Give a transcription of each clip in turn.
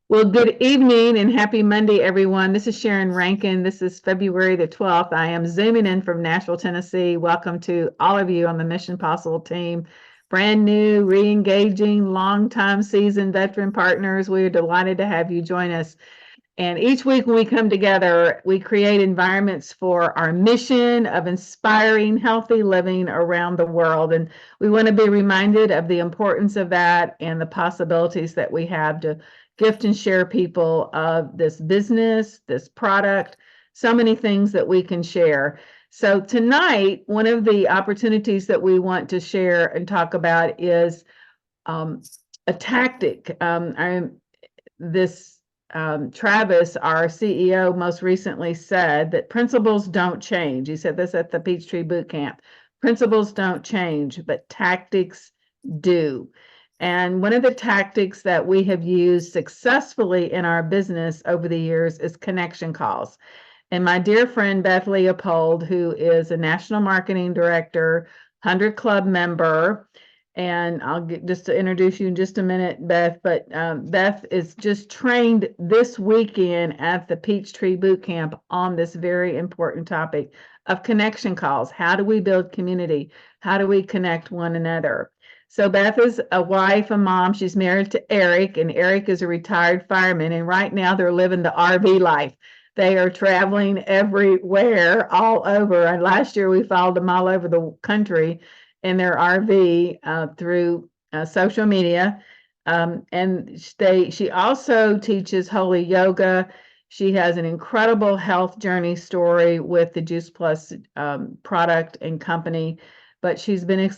Well, good evening and happy Monday, everyone. This is Sharon Rankin. This is February the 12th. I am zooming in from Nashville, Tennessee. Welcome to all of you on the Mission Possible team. Brand new, re-engaging, long-time seasoned veteran partners. We are delighted to have you join us. And each week when we come together, we create environments for our mission of inspiring healthy living around the world. And we want to be reminded of the importance of that and the possibilities that we have to gift and share people of this business, this product, so many things that we can share. So tonight, one of the opportunities that we want to share and talk about is a tactic. Travis, our CEO, most recently said that principles don't change. He said this at the Peachtree Boot Camp. Principles don't change, but tactics do. And one of the tactics that we have used successfully in our business over the years is connection calls. And my dear friend Beth Leipold, who is a national marketing director, 100 Club member, and I'll get just to introduce you in just a minute, Beth. But Beth is just trained this weekend at the Peachtree Boot Camp on this very important topic of connection calls. How do we build community? How do we connect one another? So Beth is a wife, a mom. She's married to Eric, and Eric is a retired fireman. And right now they're living the RV life. They are traveling everywhere, all over. And last year we followed them all over the country in their RV through social media. And she also teaches holy yoga. She has an incredible health journey story with the Juice Plus product and company, but she's been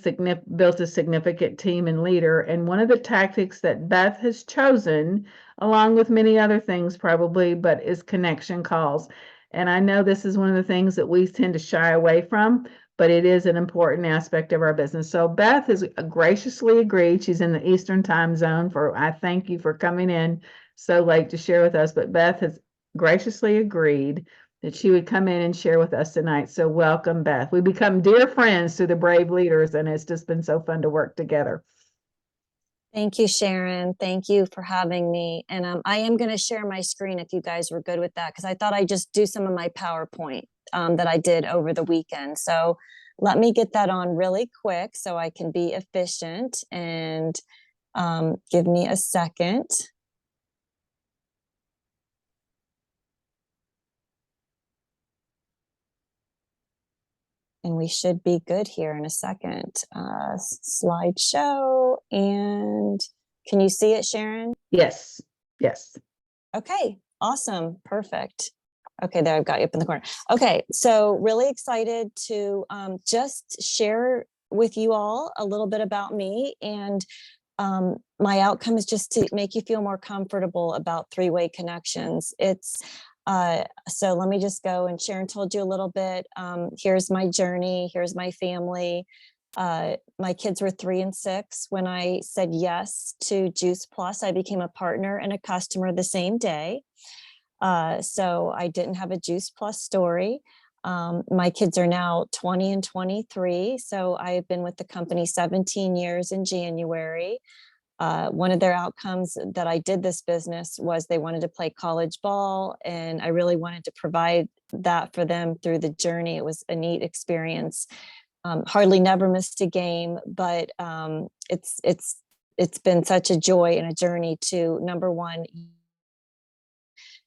built a significant team and leader. And one of the tactics that Beth has chosen, along with many other things probably, but is connection calls. And I know this is one of the things that we tend to shy away from, but it is an important aspect of our business. So Beth has graciously agreed. She's in the Eastern time zone. I thank you for coming in so late to share with us, but Beth has graciously agreed that she would come in and share with us tonight. So welcome, Beth. We become dear friends through the Brave Leaders, and it's just been so fun to work together. Thank you, Sharon. Thank you for having me. And I am going to share my screen if you guys were good with that, because I thought I'd just do some of my PowerPoint that I did over the weekend. So let me get that on really quick so I can be efficient, and give me a second. And we should be good here in a second. Slideshow. And can you see it, Sharon? Yes. Yes. Okay, awesome. Perfect. Okay, there, I've got you up in the corner. Okay, so really excited to just share with you all a little bit about me. And my outcome is just to make you feel more comfortable about three-way connections. So let me just go, and Sharon told you a little bit. Here's my journey. Here's my family. My kids were 3 and 6 when I said yes to Juice Plus. I became a partner and a customer the same day. So I didn't have a Juice Plus story. My kids are now 20 and 23. So I've been with the company 17 years in January. One of their outcomes that I did this business was they wanted to play college ball, and I really wanted to provide that for them through the journey. It was a neat experience. Hardly never missed a game, but it's been such a joy and a journey to, number one,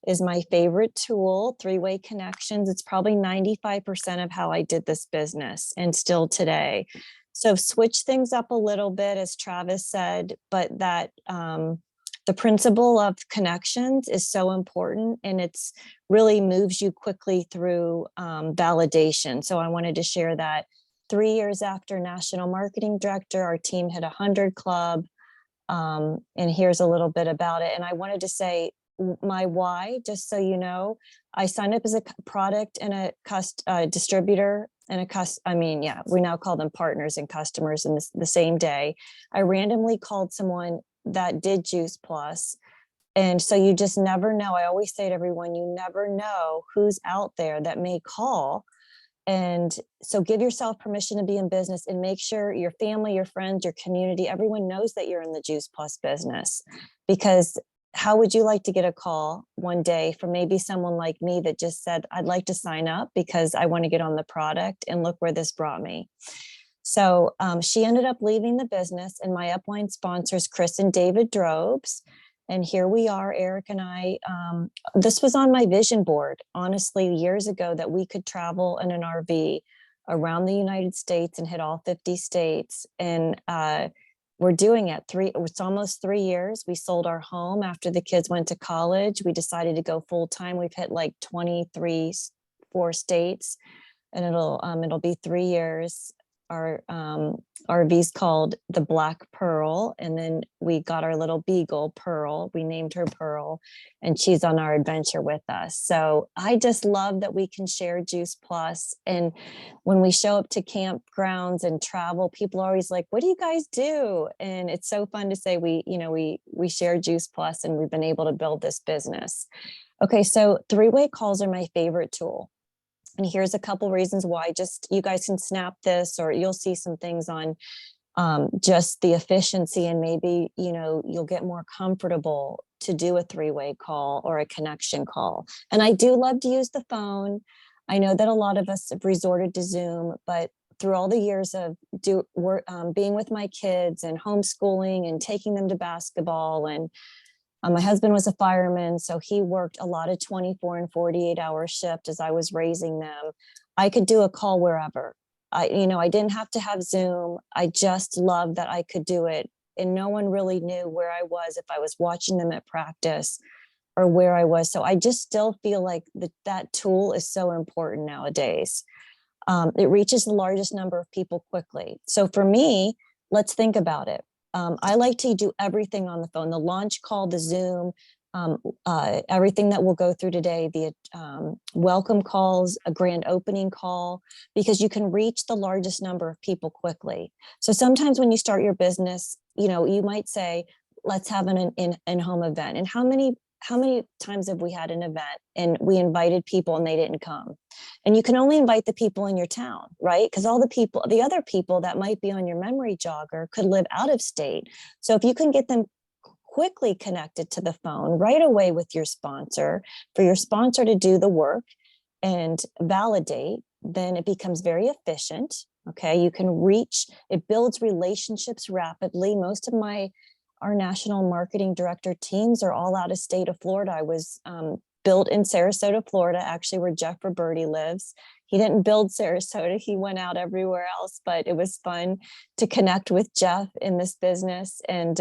is my favorite tool, three-way connections. It's probably 95% of how I did this business, and still today. So switch things up a little bit, as Travis said, but that the principle of connections is so important, and it's really moves you quickly through validation. So I wanted to share that. 3 years after National Marketing Director, our team hit 100 Club. And here's a little bit about it. And I wanted to say my why, just so you know. I signed up as a product and a distributor and we now call them partners and customers in the same day. I randomly called someone that did Juice Plus. And so you just never know. I always say to everyone, you never know who's out there that may call. And so give yourself permission to be in business, and make sure your family, your friends, your community, everyone knows that you're in the Juice Plus business, because how would you like to get a call one day from maybe someone like me that just said, I'd like to sign up because I want to get on the product, and look where this brought me. So she ended up leaving the business, and my upline sponsors, Chris and David Drobes. And here we are, Eric and I. This was on my vision board, honestly, years ago, that we could travel in an RV around the United States and hit all 50 states. And we're doing it. It's almost 3 years. We sold our home after the kids went to college. We decided to go full time. We've hit like 4 states, and it'll be 3 years. Our RV's called the Black Pearl, and then we got our little beagle Pearl. We named her Pearl, and she's on our adventure with us. So I just love that we can share Juice Plus. And when we show up to campgrounds and travel, people are always like, "What do you guys do?" And it's so fun to say we share Juice Plus, and we've been able to build this business. Okay, so three-way calls are my favorite tool. And here's a couple reasons why. Just you guys can snap this, or you'll see some things on just the efficiency, and maybe you'll get more comfortable to do a three-way call or a connection call. And I do love to use the phone. I know that a lot of us have resorted to Zoom, but through all the years of being with my kids and homeschooling and taking them to basketball, and my husband was a fireman, so he worked a lot of 24 and 48-hour shift as I was raising them. I could do a call wherever. I didn't have to have Zoom. I just loved that I could do it, and no one really knew where I was, if I was watching them at practice or where I was. So I just still feel like that tool is so important nowadays. It reaches the largest number of people quickly. So for me, let's think about it. I like to do everything on the phone, the launch call, the Zoom, everything that we'll go through today, the welcome calls, a grand opening call, because you can reach the largest number of people quickly. So sometimes when you start your business, you might say, let's have an in-home event. And how many times have we had an event and we invited people and they didn't come? And you can only invite the people in your town, right? Because all the other people that might be on your memory jogger could live out of state. So if you can get them quickly connected to the phone right away with your sponsor, for your sponsor to do the work and validate, then it becomes very efficient. Okay, you can it builds relationships rapidly. Most of our national marketing director teams are all out of state of Florida. I was built in Sarasota, Florida, actually where Jeff Roberti lives. He didn't build Sarasota. He went out everywhere else, but it was fun to connect with Jeff in this business and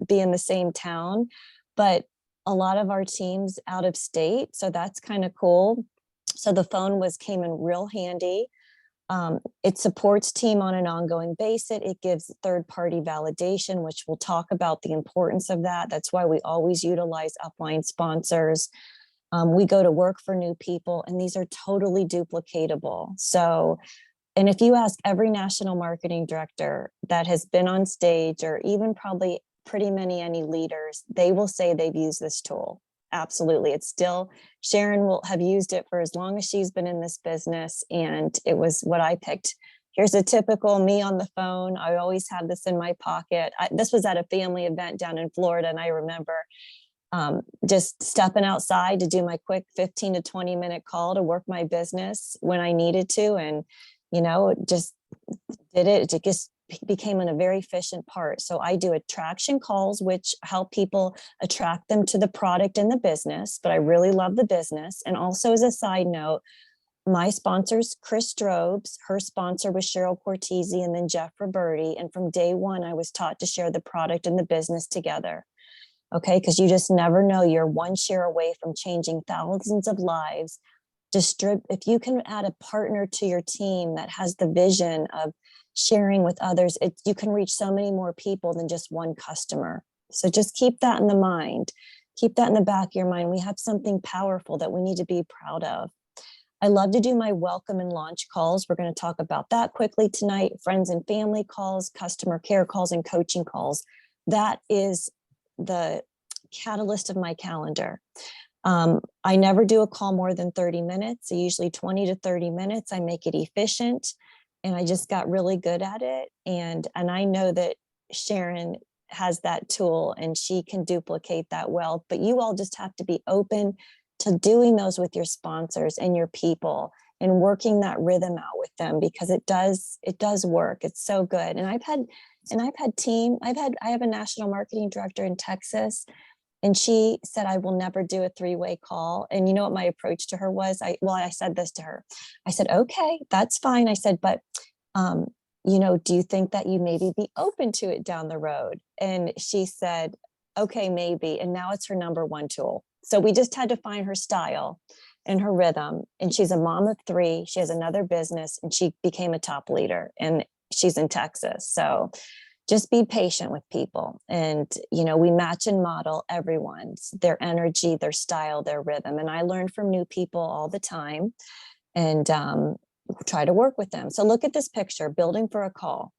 be in the same town. But a lot of our teams out of state, so that's kind of cool. So the phone came in real handy. It supports team on an ongoing basis. It gives third-party validation, which we'll talk about the importance of that. That's why we always utilize upline sponsors. We go to work for new people, and these are totally duplicatable. So, and if you ask every national marketing director that has been on stage, or even probably any leaders, they will say they've used this tool. Absolutely. It's still, Sharon will have used it for as long as she's been in this business, and it was what I picked. Here's a typical me on the phone. I always have this in my pocket. This was at a family event down in Florida, and I remember just stepping outside to do my quick 15 to 20 minute call to work my business when I needed to. And, just did it. It just became a very efficient part. So I do attraction calls, which help people attract them to the product and the business, but I really love the business. And also, as a side note, my sponsors, Chris Drobes, her sponsor was Cheryl Cortese, and then Jeff Roberti. And from day one, I was taught to share the product and the business together. Okay, because you just never know. You're one share away from changing thousands of lives. If you can add a partner to your team that has the vision of sharing with others, you can reach so many more people than just one customer. So just keep that in the mind. Keep that in the back of your mind. We have something powerful that we need to be proud of. I love to do my welcome and launch calls. We're going to talk about that quickly tonight. Friends and family calls, customer care calls, and coaching calls. That is the catalyst of my calendar. I never do a call more than 30 minutes, so usually 20 to 30 minutes. I make it efficient, and I just got really good at it. And I know that Sharon has that tool and she can duplicate that well, but you all just have to be open to doing those with your sponsors and your people and working that rhythm out with them, because it does work. It's so good. And I have a national marketing director in Texas, and she said, I will never do a 3-way call. And you know what my approach to her was? I said this to her. I said, okay, that's fine. I said, but do you think that you maybe be open to it down the road? And she said, okay, maybe. And now it's her number one tool. So we just had to find her style and her rhythm. And she's a mom of 3. She has another business and she became a top leader, and she's in Texas. So just be patient with people. And, we match and model everyone's, their energy, their style, their rhythm. And I learn from new people all the time, and try to work with them. So look at this picture, building for a call.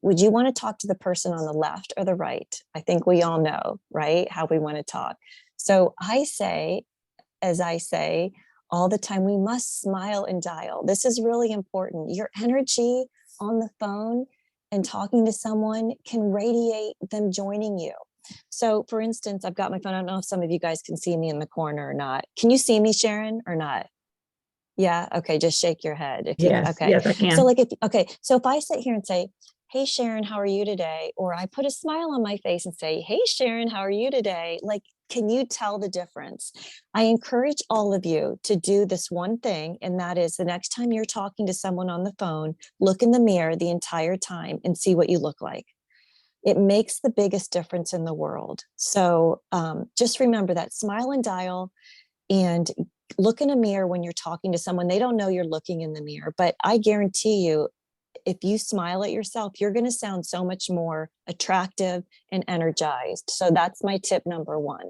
Would you want to talk to the person on the left or the right? I think we all know, right, how we want to talk. So I say, as I say all the time, we must smile and dial. This is really important. Your energy on the phone and talking to someone can radiate them joining you. So for instance, I've got my phone. I don't know if some of you guys can see me in the corner or not. Can you see me, Sharon, or not? Yeah. Okay. Just shake your head. Yes, Okay. yes, I can. So so if I sit here and say, hey, Sharon, how are you today? Or I put a smile on my face and say, hey, Sharon, how are you today? Like, can you tell the difference? I encourage all of you to do this one thing. And that is, the next time you're talking to someone on the phone, look in the mirror the entire time and see what you look like. It makes the biggest difference in the world. So just remember that, smile and dial, and look in a mirror when you're talking to someone. They don't know you're looking in the mirror, but I guarantee you, if you smile at yourself, you're going to sound so much more attractive and energized. So that's my tip number 1.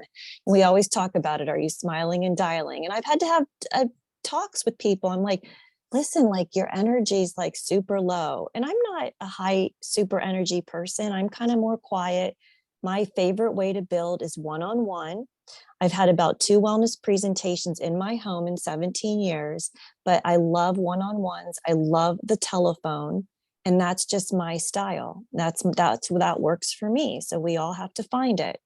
We always talk about it. Are you smiling and dialing? And I've had to have talks with people. I'm like, listen, like, your energy is like super low. And I'm not a high super energy person. I'm kind of more quiet. My favorite way to build is one-on-one. I've had about 2 wellness presentations in my home in 17 years, but I love one-on-ones. I love the telephone, and that's just my style. That works for me. So we all have to find it.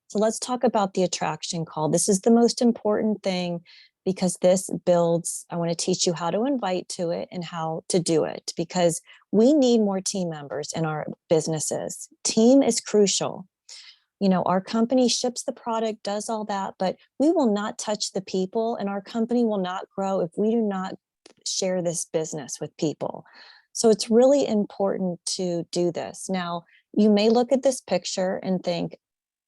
So let's talk about the attraction call. This is the most important thing, because this builds, I want to teach you how to invite to it and how to do it, because we need more team members in our businesses. Team is crucial. Our company ships the product, does all that, but we will not touch the people, and our company will not grow if we do not share this business with people. So it's really important to do this. Now, you may look at this picture and think,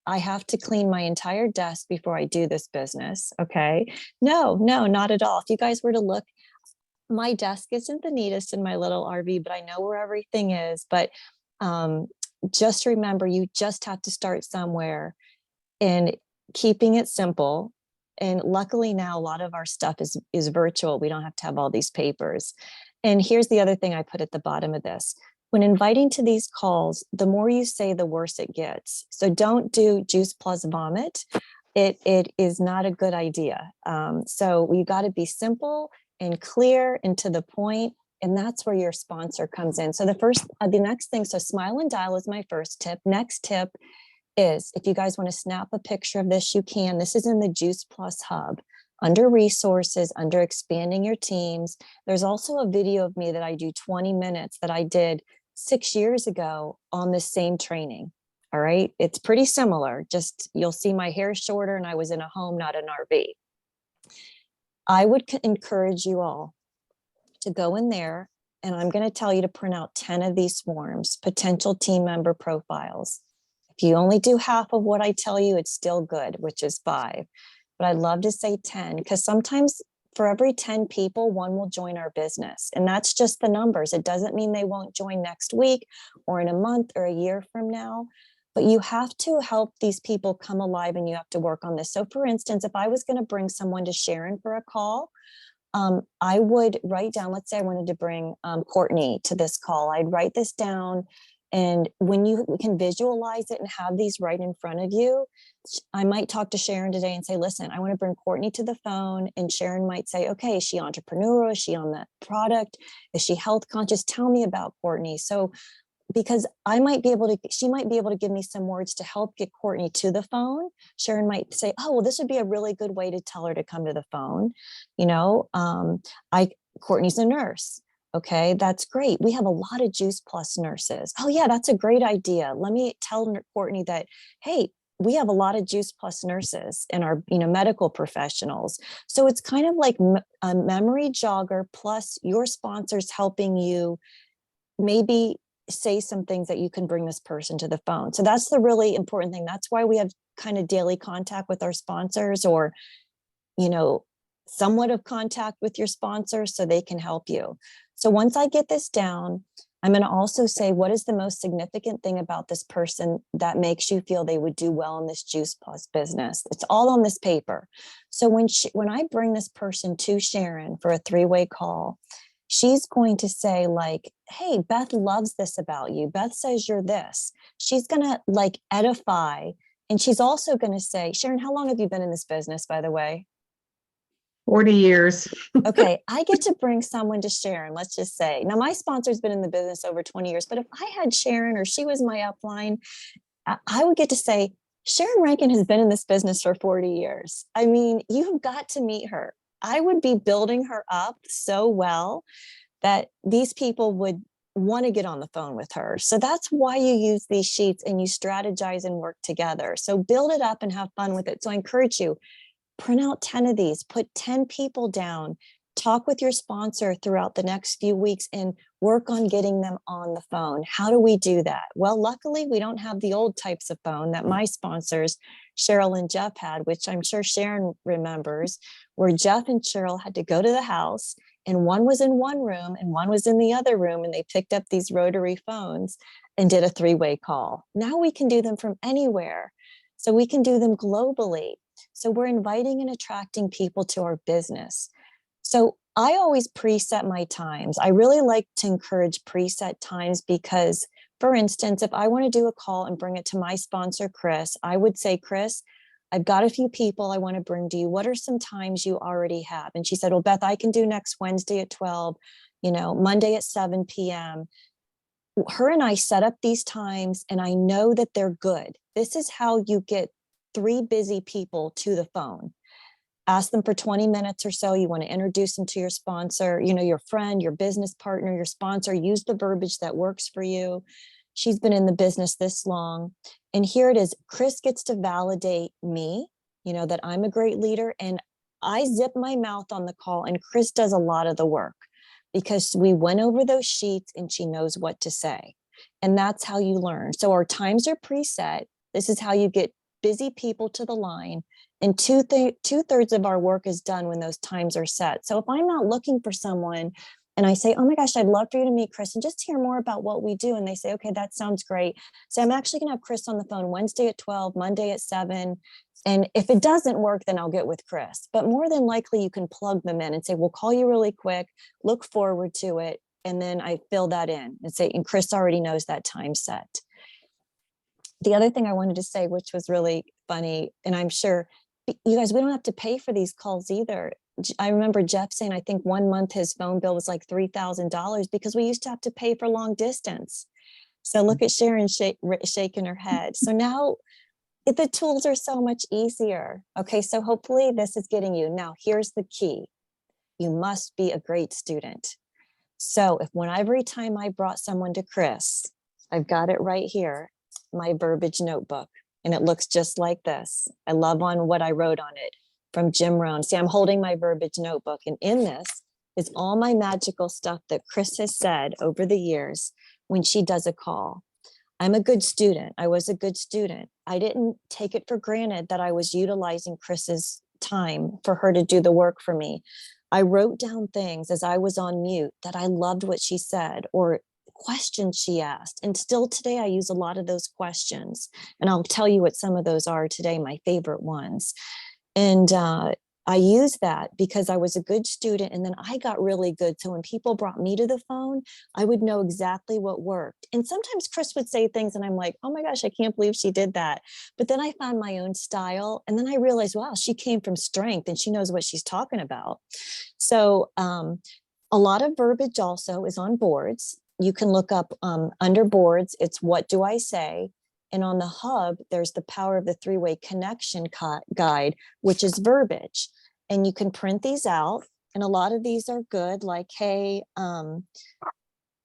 I have to clean my entire desk before I do this business. Okay. No, not at all. If you guys were to look, my desk isn't the neatest in my little RV, but I know where everything is. But just remember, you just have to start somewhere, and keeping it simple. And luckily now a lot of our stuff is virtual. We don't have to have all these papers. And here's the other thing I put at the bottom of this. When inviting to these calls, the more you say, the worse it gets. So don't do juice plus vomit. It is not a good idea. So we got to be simple and clear and to the point. And that's where your sponsor comes in. So the next thing, so smile and dial is my first tip. Next tip is, if you guys want to snap a picture of this, you can. This is in the Juice Plus Hub under resources, under expanding your teams. There's also a video of me that I do 20 minutes that I did 6 years ago on this same training. All right. It's pretty similar. Just you'll see my hair shorter and I was in a home, not an RV. I would encourage you all to go in there, and I'm going to tell you to print out 10 of these forms, potential team member profiles. If you only do half of what I tell you, it's still good, which is 5. But I'd love to say 10, because sometimes for every 10 people, 1 will join our business. And that's just the numbers. It doesn't mean they won't join next week or in a month or a year from now. But you have to help these people come alive, and you have to work on this. So for instance, if I was going to bring someone to Sharon for a call, I would write down, let's say I wanted to bring Courtney to this call. I'd write this down. And when you can visualize it and have these right in front of you, I might talk to Sharon today and say, listen, I want to bring Courtney to the phone. And Sharon might say, okay, is she entrepreneurial? Is she on that product? Is she health conscious? Tell me about Courtney. So because she might be able to give me some words to help get Courtney to the phone. Sharon might say, oh, well, this would be a really good way to tell her to come to the phone. Courtney's a nurse. Okay, that's great. We have a lot of Juice Plus nurses. Oh yeah, that's a great idea. Let me tell Courtney that, hey, we have a lot of Juice Plus nurses in our, medical professionals. So it's kind of like a memory jogger plus your sponsors helping you maybe say some things that you can bring this person to the phone. So that's the really important thing. That's why we have kind of daily contact with our sponsors, or, somewhat of contact with your sponsors so they can help you. So once I get this down, I'm going to also say, what is the most significant thing about this person that makes you feel they would do well in this Juice Plus business? It's all on this paper. So when I bring this person to Sharon for a 3-way call, she's going to say like, hey, Beth loves this about you. Beth says you're this. She's going to like edify. And she's also going to say, Sharon, how long have you been in this business, by the way? 40 years. Okay, I get to bring someone to Sharon, let's just say. Now, my sponsor's been in the business over 20 years, but if I had Sharon or she was my upline, I would get to say, Sharon Rankin has been in this business for 40 years. I mean, you've got to meet her. I would be building her up so well that these people would want to get on the phone with her. So that's why you use these sheets and you strategize and work together. So build it up and have fun with it. So I encourage you, print out 10 of these, put 10 people down, talk with your sponsor throughout the next few weeks and work on getting them on the phone. How do we do that? Well, luckily we don't have the old types of phone that my sponsors, Cheryl and Jeff, had, which I'm sure Sharon remembers, where Jeff and Cheryl had to go to the house and one was in one room and one was in the other room, and they picked up these rotary phones and did a 3-way call. Now we can do them from anywhere. So we can do them globally. So we're inviting and attracting people to our business. So I always preset my times. I really like to encourage preset times because, for instance, if I want to do a call and bring it to my sponsor, Chris, I would say, Chris, I've got a few people I want to bring to you. What are some times you already have? And she said, well, Beth, I can do next Wednesday at 12, Monday at 7 p.m. Her and I set up these times and I know that they're good. This is how you get 3 busy people to the phone. Ask them for 20 minutes or so. You want to introduce them to your sponsor, your friend, your business partner, your sponsor. Use the verbiage that works for you. She's been in the business this long. And here it is. Chris gets to validate me, that I'm a great leader. And I zip my mouth on the call and Chris does a lot of the work because we went over those sheets and she knows what to say. And that's how you learn. So our times are preset. This is how you get busy people to the line. And two-thirds of our work is done when those times are set. So if I'm out looking for someone and I say, oh my gosh, I'd love for you to meet Chris and just hear more about what we do. And they say, okay, that sounds great. So I'm actually going to have Chris on the phone Wednesday at 12, Monday at 7. And if it doesn't work, then I'll get with Chris. But more than likely, you can plug them in and say, we'll call you really quick, look forward to it. And then I fill that in and say, and Chris already knows that time set. The other thing I wanted to say, which was really funny, and I'm sure you guys, we don't have to pay for these calls either. I remember Jeff saying, I think 1 month his phone bill was like $3,000 because we used to have to pay for long distance. So look at Sharon shaking her head. So now the tools are so much easier. Okay, so hopefully this is getting you. Now, here's the key. You must be a great student. So if every time I brought someone to Chris, I've got it right here, my verbiage notebook, and it looks just like this. I love on what I wrote on it from Jim Rohn. See, I'm holding my verbiage notebook, and in this is all my magical stuff that Chris has said over the years when she does a call. I'm a good student. I was a good student. I didn't take it for granted that I was utilizing Chris's time for her to do the work for me. I wrote down things as I was on mute that I loved what she said, or questions she asked. And still today, I use a lot of those questions. And I'll tell you what some of those are today, my favorite ones. And I use that because I was a good student and then I got really good. So when people brought me to the phone, I would know exactly what worked. And sometimes Chris would say things and I'm like, oh my gosh, I can't believe she did that. But then I found my own style. And then I realized, wow, she came from strength and she knows what she's talking about. So a lot of verbiage also is on boards. you can look up under boards, it's what do I say? And on the hub, there's the power of the three-way connection guide, which is verbiage. And you can print these out. And a lot of these are good, like, hey,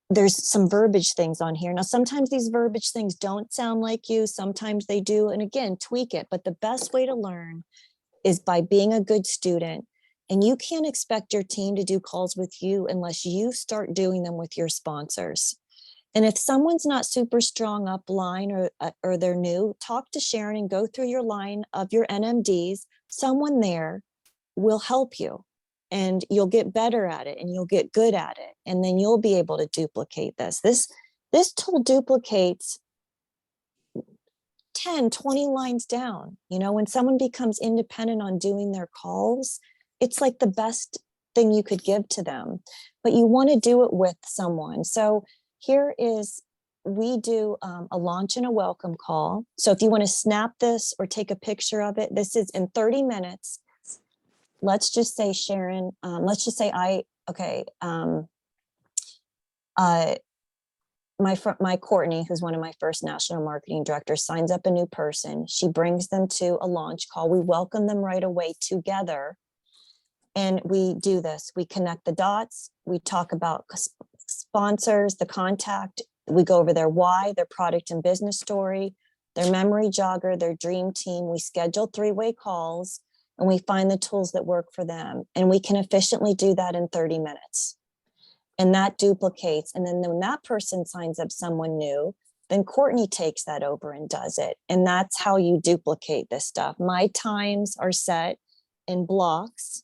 there's some verbiage things on here. Now, sometimes these verbiage things don't sound like you, sometimes they do. And again, tweak it. But the best way to learn is by being a good student. And you can't expect your team to do calls with you unless you start doing them with your sponsors. And if someone's not super strong up line or they're new, talk to Sharon and go through your line of your NMDs. Someone there will help you and you'll get better at it and you'll get good at it. And then you'll be able to duplicate this. This tool duplicates 10, 20 lines down. You know, when someone becomes independent on doing their calls, it's like the best thing you could give to them, but you want to do it with someone. So here is, we do a launch and a welcome call. So if you want to snap this or take a picture of it, this is in 30 minutes. Let's just say Sharon, let's just say my Courtney, who's one of my first national marketing directors, signs up a new person. She brings them to a launch call. We welcome them right away together. And we do this. We connect the dots. We talk about sponsors, the contact. We go over their why, their product and business story, their memory jogger, their dream team. We schedule three-way calls and we find the tools that work for them. And we can efficiently do that in 30 minutes. And that duplicates. And then when that person signs up someone new, then Courtney takes that over and does it. And that's how you duplicate this stuff. My times are set in blocks.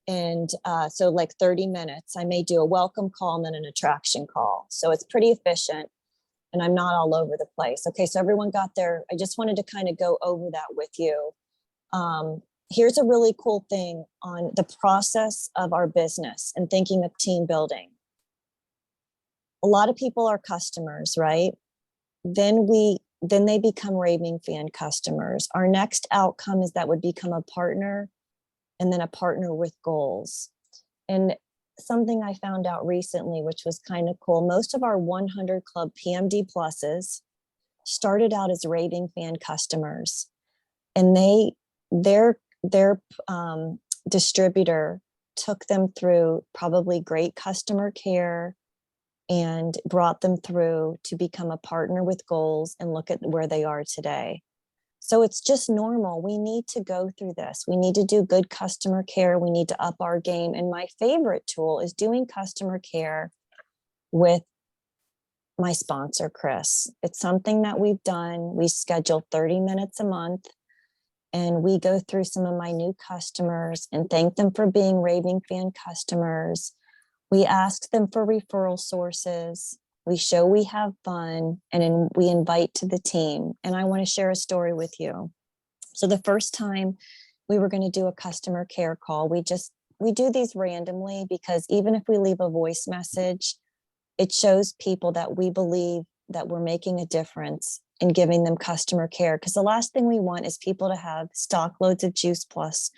And so like 30 minutes, I may do a welcome call and then an attraction call. So it's pretty efficient and I'm not all over the place. Okay, so everyone got there. I just wanted to kind of go over that with you. Here's a really cool thing on the process of our business and thinking of team building. A lot of people are customers, right? Then they become raving fan customers. Our next outcome is that would become a partner, and then a partner with goals. And something I found out recently, which was kind of cool, most of our 100 Club PMD pluses started out as raving fan customers. And their distributor took them through probably great customer care and brought them through to become a partner with goals and look at where they are today. So it's just normal. We need to go through this. We need to do good customer care. We need to up our game. And my favorite tool is doing customer care with my sponsor, Chris. It's something that we've done. We schedule 30 minutes a month and we go through some of my new customers and thank them for being raving fan customers. We ask them for referral sources. We show we have fun, and then we invite to the team. And I want to share a story with you. So the first time we were going to do a customer care call, we do these randomly because even if we leave a voice message, it shows people that we believe that we're making a difference in giving them customer care. Because the last thing we want is people to have stock loads of Juice Plus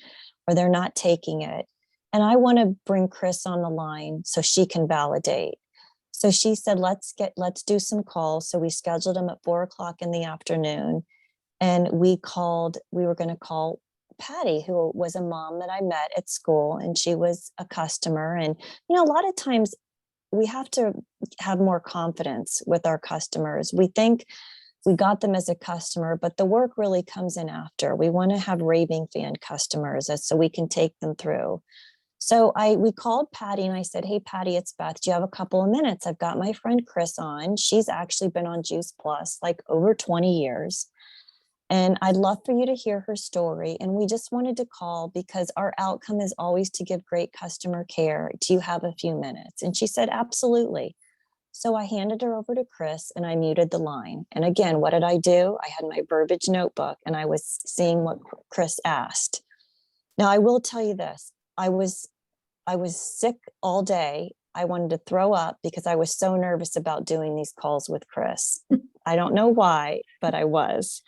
or they're not taking it. And I want to bring Chris on the line so she can validate. So she said, let's do some calls. So we scheduled them at 4:00 in the afternoon. And we were going to call Patty, who was a mom that I met at school, and she was a customer. And, a lot of times we have to have more confidence with our customers. We think we got them as a customer, but the work really comes in after. We want to have raving fan customers so we can take them through. So we called Patty and I said, hey, Patty, it's Beth. Do you have a couple of minutes? I've got my friend Chris on. She's actually been on Juice Plus like over 20 years. And I'd love for you to hear her story. And we just wanted to call because our outcome is always to give great customer care. Do you have a few minutes? And she said, absolutely. So I handed her over to Chris and I muted the line. And again, what did I do? I had my verbiage notebook and I was seeing what Chris asked. Now, I will tell you this. I was sick all day. I wanted to throw up because I was so nervous about doing these calls with Chris. I don't know why, but I was,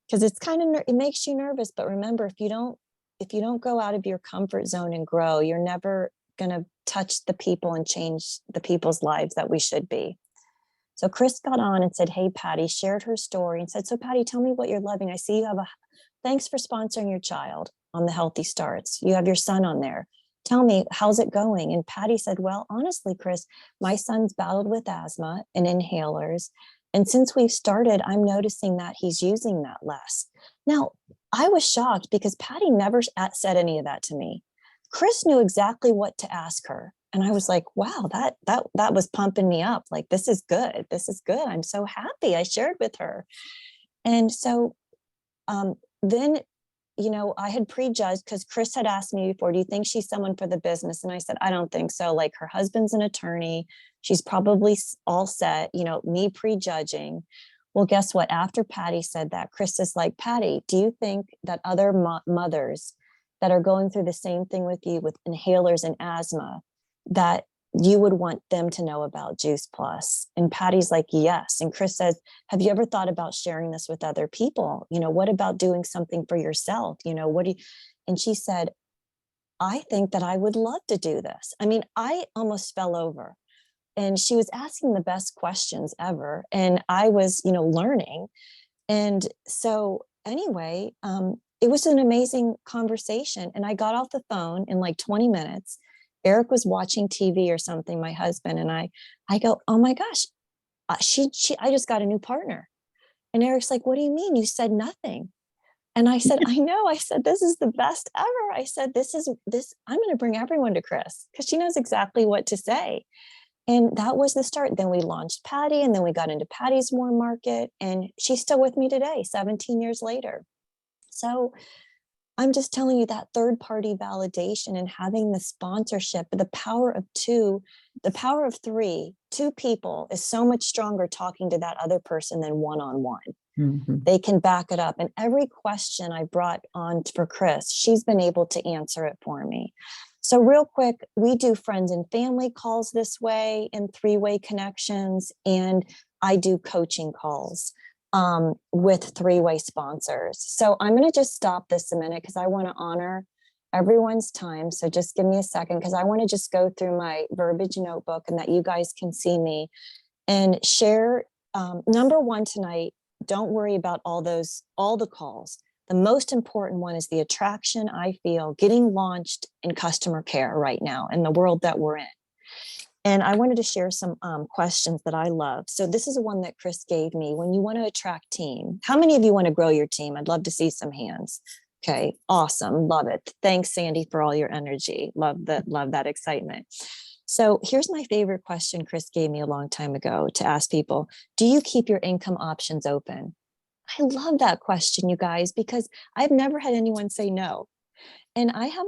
because it's it makes you nervous. But remember, if you don't go out of your comfort zone and grow, you're never going to touch the people and change the people's lives that we should be. So Chris got on and said, hey, Patty, shared her story and said, so Patty, tell me what you're loving. I see you have thanks for sponsoring your child on the Healthy Starts. You have your son on there. Tell me, how's it going? And Patty said, well, honestly, Chris, my son's battled with asthma and inhalers. And since we've started, I'm noticing that he's using that less. Now, I was shocked because Patty never said any of that to me. Chris knew exactly what to ask her. And I was like, wow, that was pumping me up. Like, this is good. This is good. I'm so happy I shared with her. And so then, I had prejudged because Chris had asked me before, do you think she's someone for the business? And I said, I don't think so. Like, her husband's an attorney. She's probably all set, me prejudging. Well, guess what? After Patty said that, Chris is like, Patty, do you think that other mothers that are going through the same thing with you with inhalers and asthma, that you would want them to know about Juice Plus? And Patty's like, yes. And Chris says, have you ever thought about sharing this with other people? What about doing something for yourself? What do you, and she said, I think that I would love to do this. I mean, I almost fell over, and she was asking the best questions ever. And I was, learning. And so anyway, it was an amazing conversation. And I got off the phone in like 20 minutes. Eric was watching TV or something, my husband, and I go, oh my gosh, I just got a new partner. And Eric's like, what do you mean? You said nothing. And I said, I know. I said, this is the best ever. I said, I'm going to bring everyone to Chris because she knows exactly what to say. And that was the start. Then we launched Patty, and then we got into Patty's Warm Market, and she's still with me today, 17 years later. So I'm just telling you that third party validation and having the sponsorship, the power of two, the power of three, two people is so much stronger talking to that other person than one-on-one. Mm-hmm. They can back it up. And every question I brought on for Chris, she's been able to answer it for me. So real quick, we do friends and family calls this way in three-way connections, and I do coaching calls with three-way sponsors. So I'm going to just stop this a minute because I want to honor everyone's time. So just give me a second because I want to just go through my verbiage notebook and that you guys can see me and share. Number one tonight, don't worry about all the calls. The most important one is the attraction I feel getting launched in customer care right now in the world that we're in. And I wanted to share some questions that I love. So this is one that Chris gave me. When you want to attract team, how many of you want to grow your team? I'd love to see some hands. Okay, awesome, love it. Thanks, Sandy, for all your energy. Love that excitement. So here's my favorite question Chris gave me a long time ago to ask people. Do you keep your income options open? I love that question, you guys, because I've never had anyone say no. And I have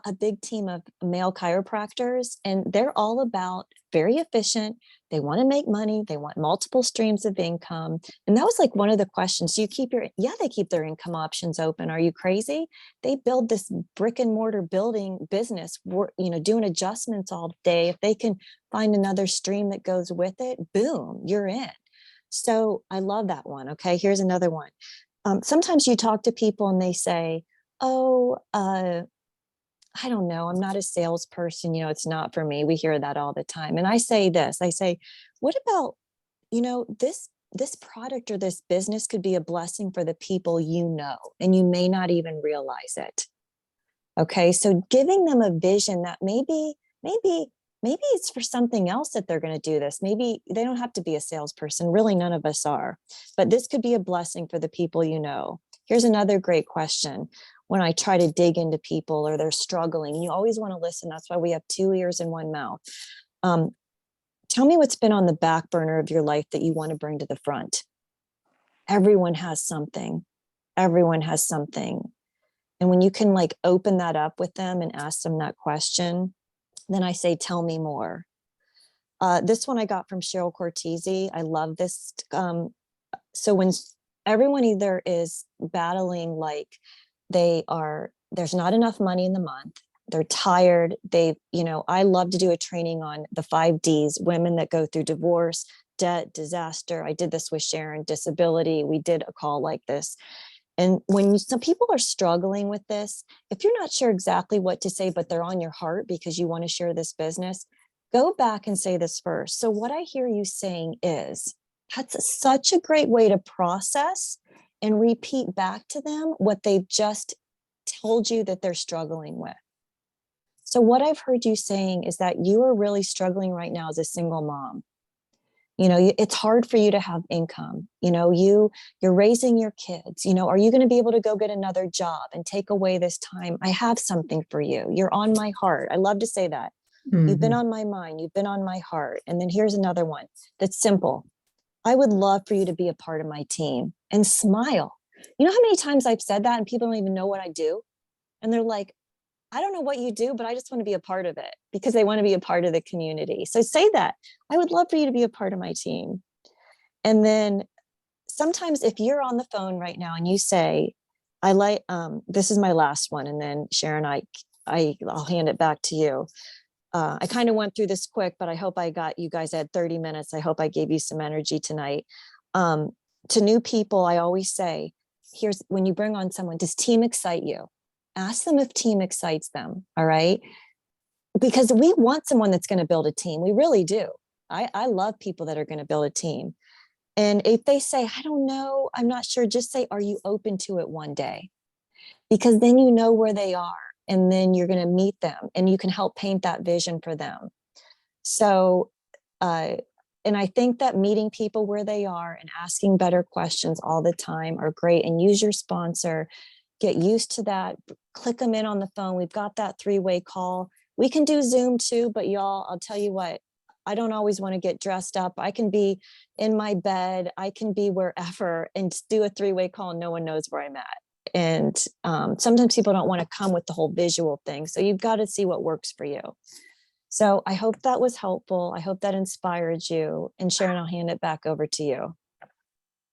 a big team of male chiropractors, and they're all about very efficient. They want to make money. They want multiple streams of income. And that was like one of the questions. Do you keep they keep their income options open. Are you crazy? They build this brick and mortar building business, doing adjustments all day. If they can find another stream that goes with it, boom, you're in. So I love that one. Okay, here's another one. Sometimes you talk to people and they say, oh, I don't know, I'm not a salesperson, it's not for me. We hear that all the time. And I say this, what about, this product or this business could be a blessing for the people and you may not even realize it. Okay, so giving them a vision that maybe it's for something else that they're going to do this. Maybe they don't have to be a salesperson. Really, none of us are. But this could be a blessing for the people Here's another great question. When I try to dig into people or they're struggling, you always want to listen. That's why we have 2 ears and 1 mouth. Tell me what's been on the back burner of your life that you want to bring to the front. Everyone has something. Everyone has something. And when you can open that up with them and ask them that question, then I say, tell me more. This one I got from Cheryl Cortese. I love this. So when everyone either is battling there's not enough money in the month, they're tired, I love to do a training on the 5 Ds, women that go through divorce, debt, disaster. I did this with Sharon, disability. We did a call like this. And when some people are struggling with this, if you're not sure exactly what to say, but they're on your heart because you want to share this business, go back and say this first. So what I hear you saying is, that's such a great way to process and repeat back to them what they've just told you that they're struggling with. So what I've heard you saying is that you are really struggling right now as a single mom. It's hard for you to have income. You're raising your kids. Are you going to be able to go get another job and take away this time? I have something for you. You're on my heart. I love to say that. You've been on my mind. You've been on my heart. And then here's another one that's simple. I would love for you to be a part of my team, and smile. You know how many times I've said that and people don't even know what I do? And they're like, I don't know what you do, but I just want to be a part of it, because they want to be a part of the community. So say that. I would love for you to be a part of my team. And then sometimes if you're on the phone right now and you say, this is my last one. And then Sharon, I'll hand it back to you. I kind of went through this quick, but I hope you guys had 30 minutes. I hope I gave you some energy tonight. To new people, I always say, when you bring on someone, does team excite you? Ask them if team excites them. All right. Because we want someone that's going to build a team. We really do. I love people that are going to build a team. And if they say, I don't know, I'm not sure, just say, are you open to it one day? Because then you know where they are, and then you're going to meet them and you can help paint that vision for them. So, and I think that meeting people where they are and asking better questions all the time are great. And use your sponsor. Get used to that. Click them in on the phone. We've got that 3-way call. We can do Zoom too, but y'all, I'll tell you what, I don't always want to get dressed up. I can be in my bed. I can be wherever and do a 3-way call and no one knows where I'm at. And sometimes people don't want to come with the whole visual thing. So you've got to see what works for you. So I hope that was helpful. I hope that inspired you. And Sharon, I'll hand it back over to you.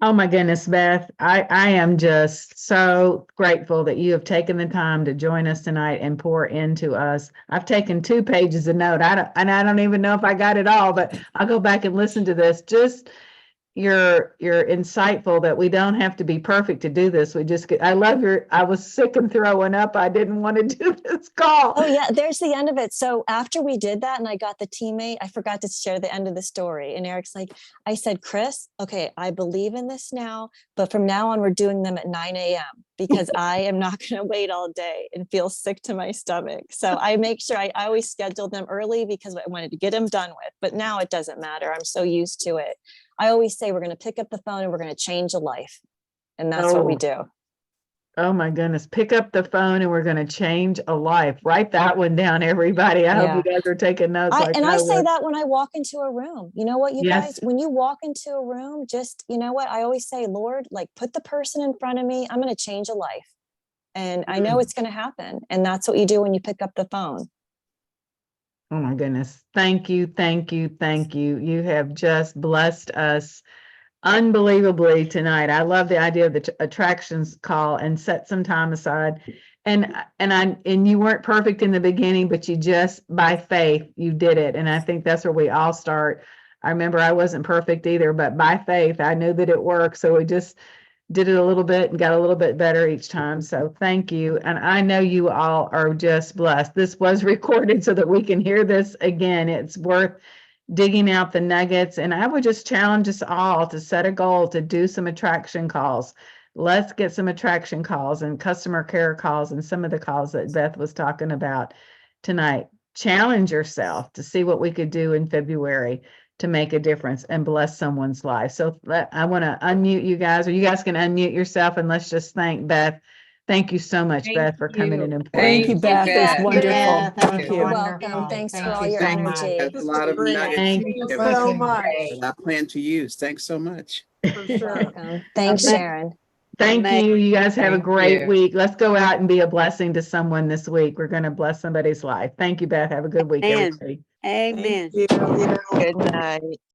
Oh my goodness, Beth, I am just so grateful that you have taken the time to join us tonight and pour into us. I've taken 2 pages of note. I don't even know if I got it all, but I'll go back and listen to this. Just you're insightful that we don't have to be perfect to do this. I was sick and throwing up. I didn't want to do this call. Oh yeah, there's the end of it. So after we did that and I got the teammate, I forgot to share the end of the story. And Eric's like, I said, Chris, okay, I believe in this now, but from now on we're doing them at 9 a.m. because I am not going to wait all day and feel sick to my stomach. So I make sure I always schedule them early because I wanted to get them done with, but now it doesn't matter. I'm so used to it. I always say we're going to pick up the phone and we're going to change a life. And that's what we do. Oh my goodness. Pick up the phone and we're going to change a life. Write that one down, everybody. I hope you guys are taking notes. I say that when I walk into a room. You know what, you Yes. guys, when you walk into a room, just, you know what, I always say, Lord, like put the person in front of me. I'm going to change a life. And I know it's going to happen. And that's what you do when you pick up the phone. Oh my goodness. Thank you. Thank you. Thank you. You have just blessed us unbelievably tonight. I love the idea of the attractions call and set some time aside. And you weren't perfect in the beginning, but you just by faith, you did it. And I think that's where we all start. I remember I wasn't perfect either, but by faith, I knew that it worked. So we just did it a little bit and got a little bit better each time. So thank you. And I know you all are just blessed. This was recorded so that we can hear this again. It's worth digging out the nuggets. And I would just challenge us all to set a goal to do some attraction calls. Let's get some attraction calls and customer care calls and some of the calls that Beth was talking about tonight. Challenge yourself to see what we could do in February to make a difference and bless someone's life. So I want to unmute you guys, or you guys can unmute yourself, and let's just thank Beth. Thank you so much, Beth, for coming in and Thank you, Beth. It was wonderful. Yeah, Thank You're you. welcome. Thanks for all your so much. energy. That's a lot of nuggets. Thank you you give so us much. that I plan to use. Thanks so much. For You're sure. welcome. Thanks, Sharon. Thank you. You guys have a Thank great you. week. Let's go out and be a blessing to someone this week. We're going to bless somebody's life. Thank you, Beth. Have a good week, Amen. everybody. Amen. Thank you. Good night.